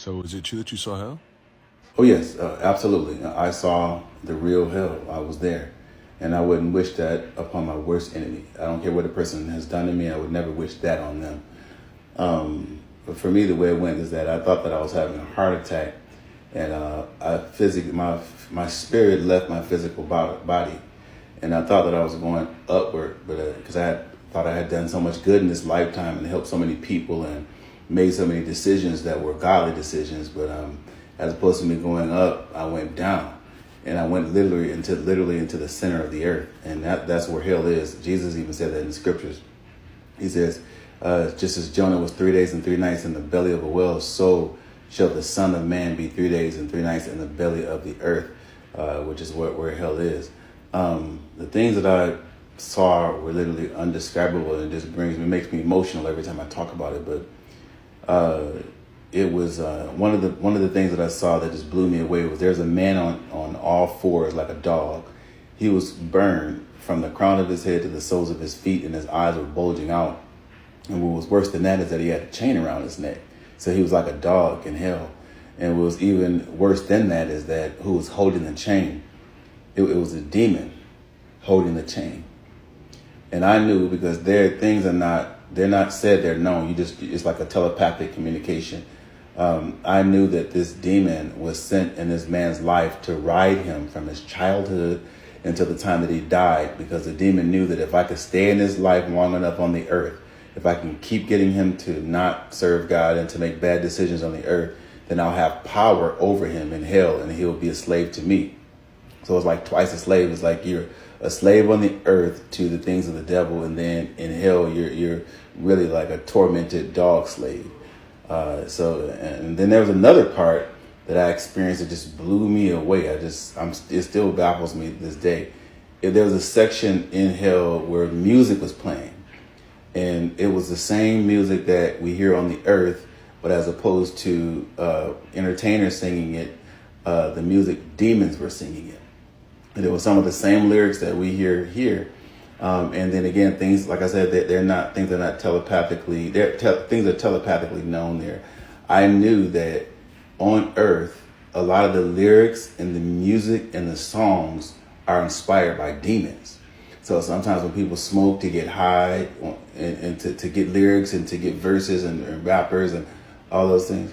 So is it true that you saw hell? Oh, yes, absolutely. I saw the real hell. I was there. And I wouldn't wish that upon my worst enemy. I don't care what a person has done to me. I would never wish that on them. But for me, the way it went is that I thought that I was having a heart attack. And my spirit left my physical body. And I thought that I was going upward, but because thought I had done so much good in this lifetime and helped so many people and made so many decisions that were godly decisions. But as opposed to me going up, I went down, and I went literally into the center of the earth, and that's where hell is. Jesus even said that in the scriptures. He says, just as Jonah was 3 days and 3 nights in the belly of a whale, so shall the Son of Man be 3 days and 3 nights in the belly of the earth, which is where hell is. The things that I saw were literally undescribable, and it just makes me emotional every time I talk about it. But it was one of the things that I saw that just blew me away was there's a man on all fours like a dog. He was burned from the crown of his head to the soles of his feet, and his eyes were bulging out. And what was worse than that is that he had a chain around his neck. So he was like a dog in hell. And what was even worse than that is that who was holding the chain? It was a demon holding the chain. And I knew, because they're not said, they're known. It's like a telepathic communication. I knew that this demon was sent in this man's life to ride him from his childhood until the time that he died, because the demon knew that if I could stay in his life long enough on the earth, if I can keep getting him to not serve God and to make bad decisions on the earth, then I'll have power over him in hell, and he'll be a slave to me. So it's like twice a slave. It's like you're a slave on the earth to the things of the devil, and then in hell you're really like a tormented dog slave. And then there was another part that I experienced that just blew me away. It still baffles me to this day. There was a section in hell where music was playing, and it was the same music that we hear on the earth, but as opposed to entertainers singing it, the music demons were singing it. And it was some of the same lyrics that we hear here. And then again, things, like I said, they're not things that are not telepathically, things are telepathically known there. I knew that on earth, a lot of the lyrics and the music and the songs are inspired by demons. So sometimes when people smoke to get high and to get lyrics and to get verses and rappers and all those things.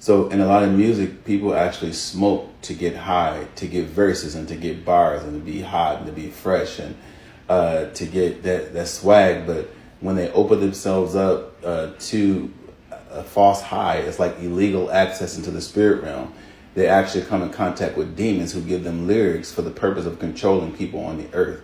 So in a lot of music, people actually smoke to get high, to get verses and to get bars and to be hot and to be fresh and to get that swag. But when they open themselves up to a false high, it's like illegal access into the spirit realm. They actually come in contact with demons who give them lyrics for the purpose of controlling people on the earth.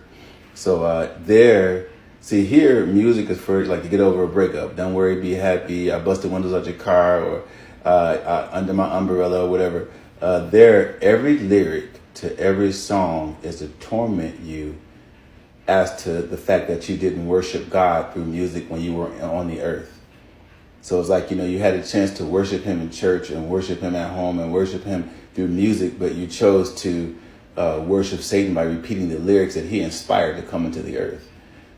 So here, music is for like to get over a breakup. Don't worry, be happy. I busted windows out your car, or under my umbrella, or whatever. Every lyric to every song is to torment you as to the fact that you didn't worship God through music when you were on the earth. So it's like, you had a chance to worship him in church and worship him at home and worship him through music, but you chose to worship Satan by repeating the lyrics that he inspired to come into the earth.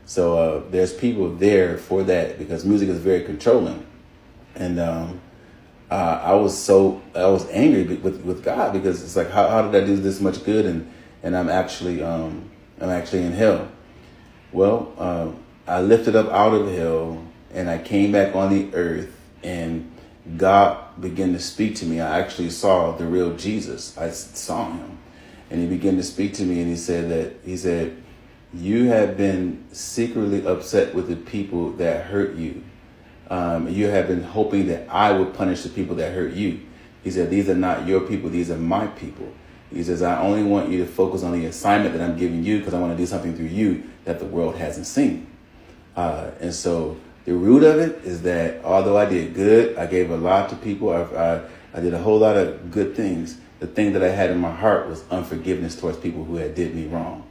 So there's people there for that, because music is very controlling. And I was angry with God, because it's like, how did I do this much good and I'm actually in hell? Well, I lifted up out of hell and I came back on the earth, and God began to speak to me. I actually saw the real Jesus. I saw him, and he began to speak to me, and he said, you have been secretly upset with the people that hurt you. You have been hoping that I would punish the people that hurt you. He said, these are not your people. These are my people. He says, I only want you to focus on the assignment that I'm giving you, because I want to do something through you that the world hasn't seen. And so the root of it is that although I did good, I gave a lot to people. I did a whole lot of good things. The thing that I had in my heart was unforgiveness towards people who had did me wrong.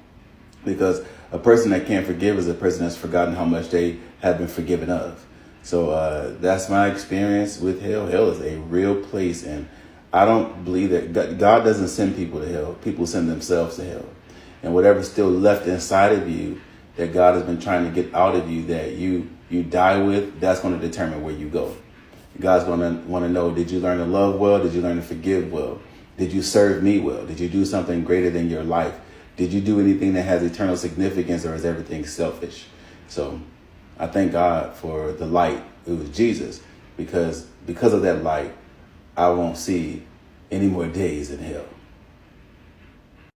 Because a person that can't forgive is a person that's forgotten how much they have been forgiven of. So that's my experience with hell. Hell is a real place, and I don't believe that God doesn't send people to hell. People send themselves to hell. And whatever's still left inside of you that God has been trying to get out of you, that you die with, that's going to determine where you go. God's going to want to know, did you learn to love well? Did you learn to forgive well? Did you serve me well? Did you do something greater than your life? Did you do anything that has eternal significance, or is everything selfish? So I thank God for the light. It was Jesus, because of that light, I won't see any more days in hell.